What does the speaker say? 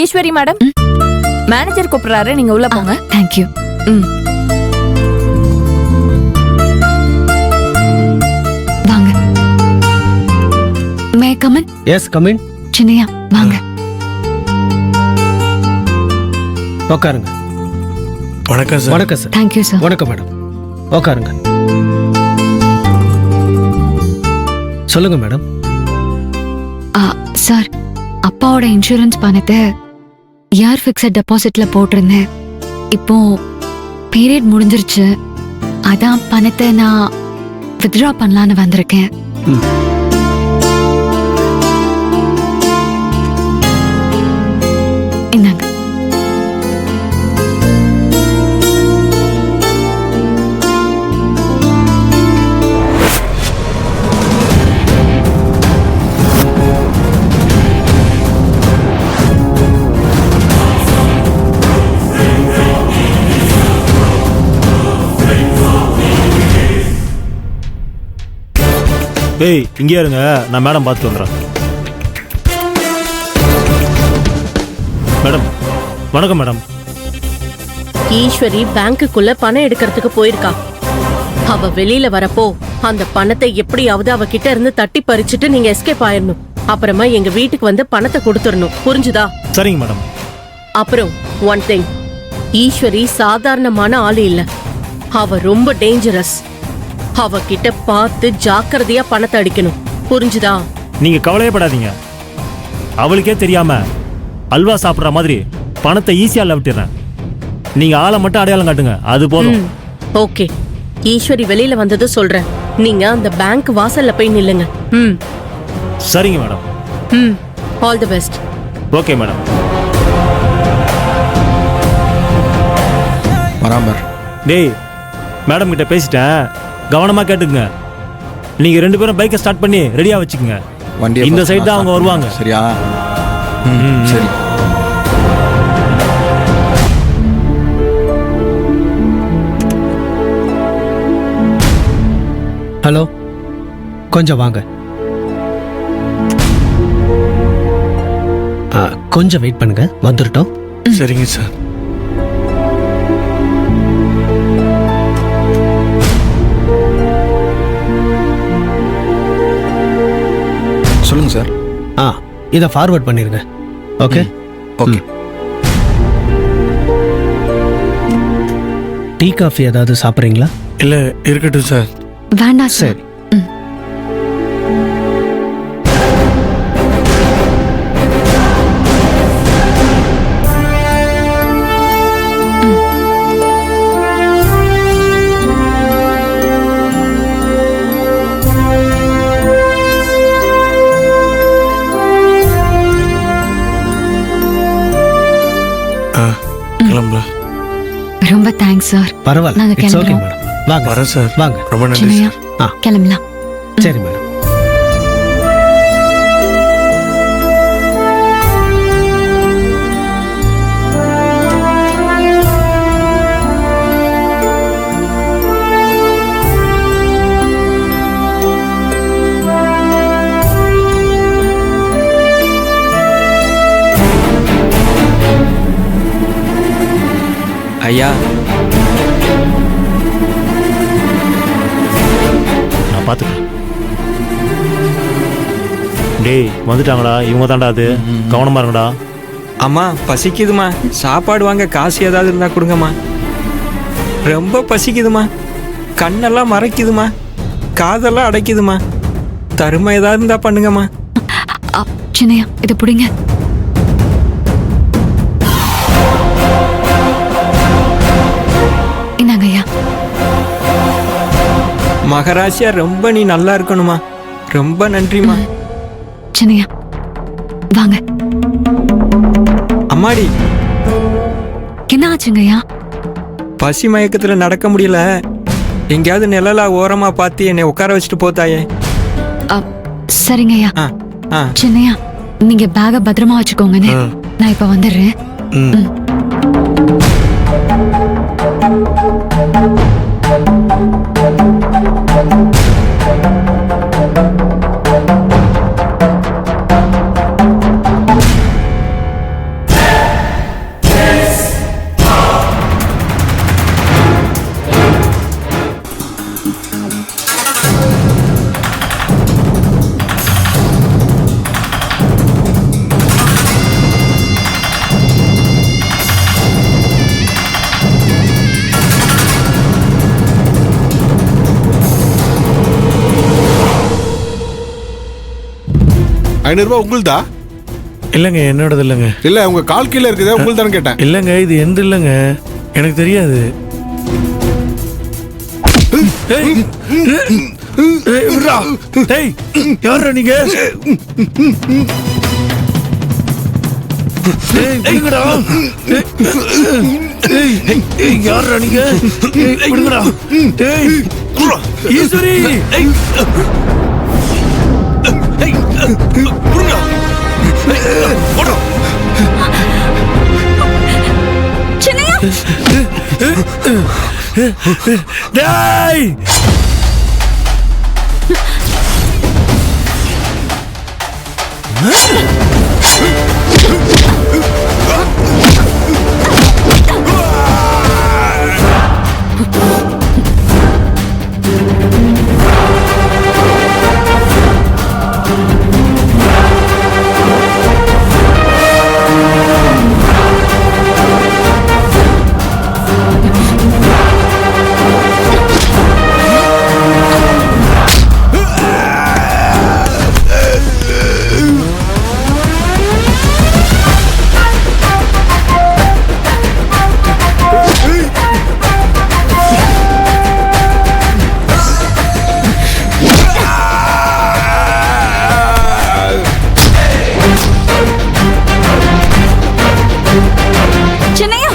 Eswari madam, manager கூப்பிடுறாரு, நீங்க உள்ள போங்க. தேங்க்யூ. வாங்க. May come in? Yes come in. Chinnaiah வாங்க. உட்காருங்க. வணக்கம் சார். வணக்கம் சார். Thank you sir. வணக்கம் மேடம். உட்காருங்க. சொல்லுங்க மேடம். சார், அப்பாவோட இன்சூரன்ஸ் பணத்தை இயர் ஃபிக்ஸட் டெபாசிட்ல போட்டிருந்தேன். இப்போ பீரியட் முடிஞ்சிருச்சு. அதான் பணத்தை நான் வித்ட்ரா பண்ணலான்னு வந்திருக்கேன். இந்தாங்க. ஏய், இங்கே இருங்க, நான் மேடம் பார்த்துட்டு வந்துடுறேன். மேடம் வணக்கம் மேடம். ஈஸ்வரி பேங்க்குள்ள பணம் எடுக்கிறதுக்கு போயிருக்கா. அவ வெளியில வரப்போ அந்த பணத்தை எப்படியாவது அவகிட்ட இருந்து தட்டி பறிச்சுட்டு நீங்க எஸ்கேப் ஆயிடணும். அப்புறமா எங்க வீட்டுக்கு வந்து பணத்தை கொடுத்துடணும். புரிஞ்சுதா? சரிங்க மேடம். அப்புறம் ஒன் திங், ஈஸ்வரி சாதாரணமான ஆளு இல்ல, அவ ரொம்ப டேஞ்சரஸ். அவகிட்ட பார்த்து ஜாக்கிரதையா பணத்தை அடிக்கணும். புரிஞ்சுதா? நீங்க கவலையே படாதீங்க. அவளுக்கே தெரியாம அல்வா சாப்பிட்ற மாதிரி பணத்தை ஈஸியா விட்டுறேன். நீங்க ஆளை மட்டும் அடையாளம் காட்டுங்க, அது போதும். ஓகே, ஈஸ்வரி வெளியில வந்தது சொல்றேன். நீங்க அந்த பேங்க் வாசல்ல போய் நில்லுங்க. சரிங்க madam. All the best. Okay madam. வராமர். டேய், மேடம் கிட்ட பேசிட்டேன், கவனமா கேட்டுக்குங்க. நீங்க 2 பேரும் பைக்கை ஸ்டார்ட் பண்ணி ரெடியா வச்சுக்கோங்க. இந்த சைடு தான் அவங்க வருவாங்க. சரியா? சரி. ஹலோ, கொஞ்சம் வாங்க. கொஞ்சம் வெயிட் பண்ணுங்க, வந்துட்டோம். சரிங்க சார். சொல்லுங்க சார். இதை ஃபார்வர்ட் பண்ணிருங்க. Okay okay. டீ காஃபி ஏதாவது சாப்பிட்றீங்களா? இல்ல, இருக்கட்டும் சார். வேண்டாம் சார். சரி. கிளம்பலாம். ரொம்ப தேங்க்ஸ் சார். பரவாயில்ல. நாங்க இட்ஸ் ஓகே கிளம்புறோம். மேடம். வாங்க வரேன் சார். வாங்க. ரொம்ப நன்றி சின்னையா சார். கிளம்பலாம். சரி மேடம். ஐயா, நான் பார்த்துக்கிறேன். டேய், வந்துட்டாங்கடா, இவங்க தான்டா. அது கவனமா இருங்கடா. அம்மா பசிக்குதுமா, சாப்பாடு வாங்க காசு ஏதாவது இருந்தா கொடுங்கம்மா. ரொம்ப பசிக்குதுமா, கண்ணெல்லாம் மறைக்குதுமா, காதெல்லாம் அடைக்குதுமா. தருமா ஏதாவது இருந்தா பண்ணுங்கம்மா. சின்னையா இதை பிடிங்க. இந்தாங்க ஐயா. மகராசியா ரொம்ப நீ நல்லா இருக்கணுமா. ரொம்ப நன்றிமா. சின்னையா வாங்க. அம்மாடி, என்ன ஆச்சுங்க ஐயா? பசி மயக்கத்துல நடக்க முடியல. எங்கேயாவது நிழலா ஓரமா பார்த்து என்னை உட்கார வச்சுட்டு போத்தாயே. சரிங்க ஐயா. சின்னையா நீங்க பேக பத்திரமா வச்சுக்கோங்கன்னு நான் இப்ப வந்துடுறேன். 500 ரூபாய் உங்களுதா? இல்லைங்க என்னோடது இல்லைங்க. இல்ல உங்க கால் கீழே இருக்குதே உங்களுதான்னு கேட்டேன். இல்லைங்க இது எந்த இல்லைங்க, எனக்கு தெரியாது. யாரா நீங்க? யாரா நீங்க? ஈஸ்வரி டேய் சின்னையா